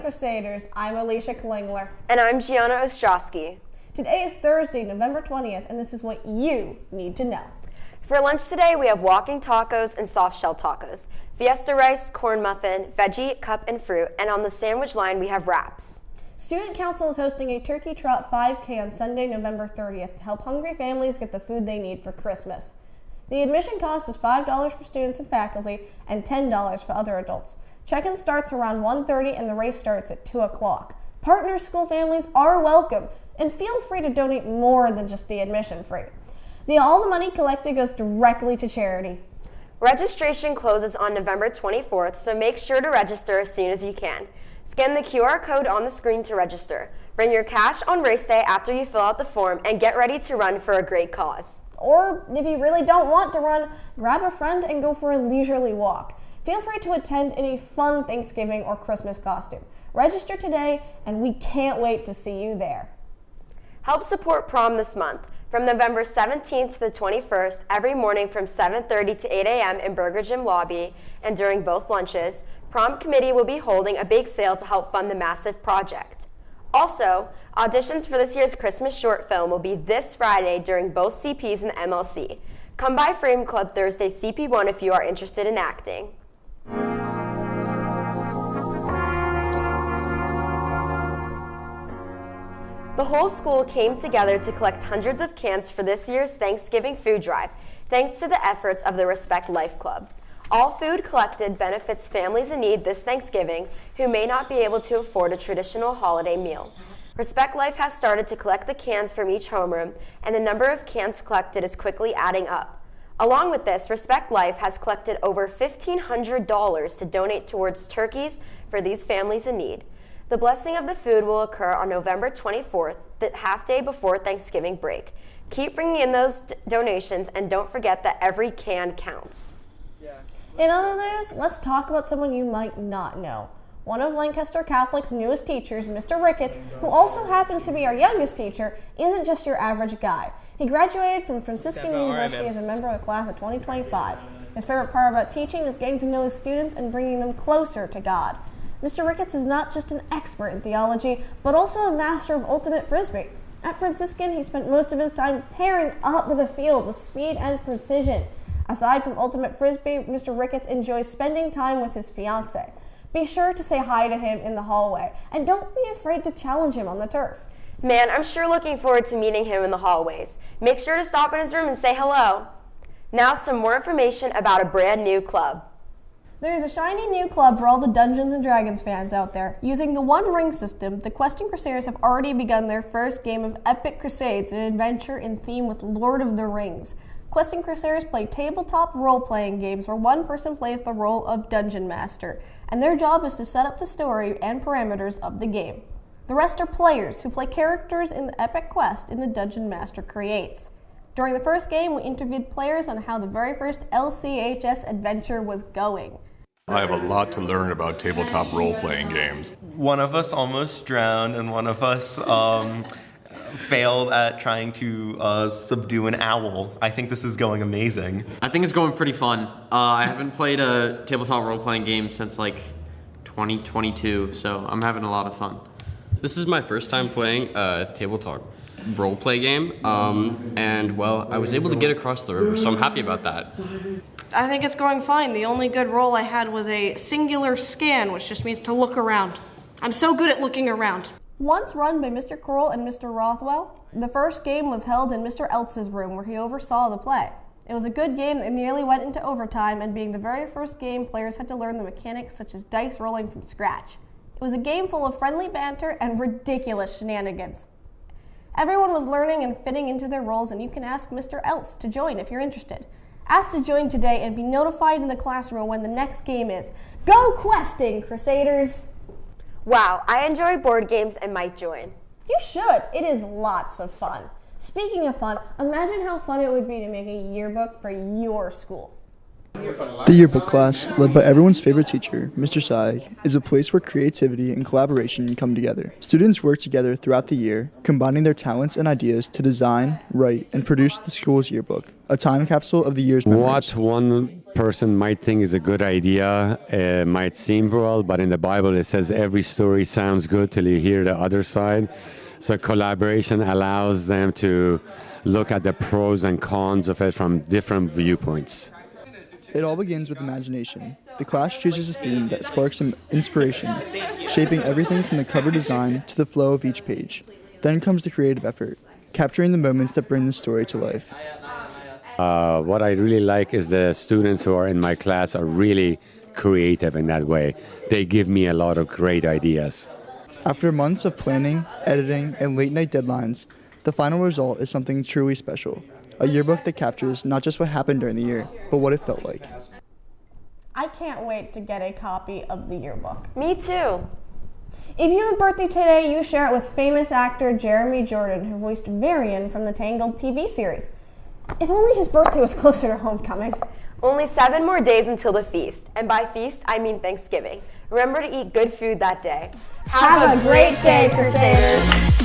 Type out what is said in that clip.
Crusaders. I'm Alicia Klingler. And I'm Gianna Ostrowski. Today is Thursday, November 20th, and this is what you need to know. For lunch today, we have walking tacos and soft shell tacos, fiesta rice, corn muffin, veggie, cup, and fruit, and on the sandwich line, we have wraps. Student Council is hosting a Turkey Trot 5K on Sunday, November 30th to help hungry families get the food they need for Christmas. The admission cost is $5 for students and faculty and $10 for other adults. Check-in starts around 1:30 and the race starts at 2 o'clock. Partner school families are welcome, and feel free to donate more than just the admission fee. All the money collected goes directly to charity. Registration closes on November 24th, so make sure to register as soon as you can. Scan the QR code on the screen to register. Bring your cash on race day after you fill out the form, and get ready to run for a great cause. Or if you really don't want to run, grab a friend and go for a leisurely walk. Feel free to attend in a fun Thanksgiving or Christmas costume. Register today, and we can't wait to see you there. Help support prom this month. From November 17th to the 21st, every morning from 7:30 to 8 a.m. in Burger Gym lobby and during both lunches, prom committee will be holding a bake sale to help fund the massive project. Also, auditions for this year's Christmas short film will be this Friday during both CPs and MLC. Come by Frame Club Thursday CP1 if you are interested in acting. The whole school came together to collect hundreds of cans for this year's Thanksgiving food drive, thanks to the efforts of the Respect Life Club. All food collected benefits families in need this Thanksgiving who may not be able to afford a traditional holiday meal. Respect Life has started to collect the cans from each homeroom, and the number of cans collected is quickly adding up. Along with this, Respect Life has collected over $1,500 to donate towards turkeys for these families in need. The blessing of the food will occur on November 24th, the half day before Thanksgiving break. Keep bringing in those donations, and don't forget that every can counts. In other news, let's talk about someone you might not know. One of Lancaster Catholic's newest teachers, Mr. Ricketts, who also happens to be our youngest teacher, isn't just your average guy. He graduated from Franciscan University as a member of the class of 2025. His favorite part about teaching is getting to know his students and bringing them closer to God. Mr. Ricketts is not just an expert in theology, but also a master of ultimate frisbee. At Franciscan, he spent most of his time tearing up the field with speed and precision. Aside from ultimate frisbee, Mr. Ricketts enjoys spending time with his fiancée. Be sure to say hi to him in the hallway, and don't be afraid to challenge him on the turf. Man, I'm sure looking forward to meeting him in the hallways. Make sure to stop in his room and say hello. Now some more information about a brand new club. There's a shiny new club for all the Dungeons & Dragons fans out there. Using the One Ring system, the Questing Crusaders have already begun their first game of Epic Crusades, an adventure in theme with Lord of the Rings. Questing Crusaders play tabletop role-playing games where one person plays the role of Dungeon Master, and their job is to set up the story and parameters of the game. The rest are players who play characters in the epic quest in the Dungeon Master creates. During the first game, we interviewed players on how the very first LCHS adventure was going. I have a lot to learn about tabletop role-playing games. One of us almost drowned, and one of us failed at trying to subdue an owl. I think this is going amazing. I think it's going pretty fun. I haven't played a tabletop role-playing game since like 2022, so I'm having a lot of fun. This is my first time playing a tabletop role-play game, and well, I was able to get across the river, so I'm happy about that. I think it's going fine. The only good roll I had was a singular scan, which just means to look around. I'm so good at looking around. Once run by Mr. Kroll and Mr. Rothwell, the first game was held in Mr. Eltz's room where he oversaw the play. It was a good game that nearly went into overtime, and being the very first game, players had to learn the mechanics such as dice rolling from scratch. It was a game full of friendly banter and ridiculous shenanigans. Everyone was learning and fitting into their roles, and you can ask Mr. Eltz to join if you're interested. Ask to join today and be notified in the classroom when the next game is. Go Questing, Crusaders! Wow, I enjoy board games and might join. You should. It is lots of fun. Speaking of fun, imagine how fun it would be to make a yearbook for your school. The yearbook class, led by everyone's favorite teacher, Mr. Saig, is a place where creativity and collaboration come together. Students work together throughout the year, combining their talents and ideas to design, write, and produce the school's yearbook, a time capsule of the year's memories. What one person might think is a good idea might seem well, but in the Bible it says every story sounds good till you hear the other side. So collaboration allows them to look at the pros and cons of it from different viewpoints. It all begins with imagination. The class chooses a theme that sparks some inspiration, shaping everything from the cover design to the flow of each page. Then comes the creative effort, capturing the moments that bring the story to life. What I really like is the students who are in my class are really creative in that way. They give me a lot of great ideas. After months of planning, editing, and late-night deadlines, the final result is something truly special. A yearbook that captures not just what happened during the year, but what it felt like. I can't wait to get a copy of the yearbook. Me too. If you have a birthday today, you share it with famous actor Jeremy Jordan, who voiced Varian from the Tangled TV series. If only his birthday was closer to homecoming. Only 7 more days until the feast, and by feast, I mean Thanksgiving. Remember to eat good food that day. Have a great day, Crusaders!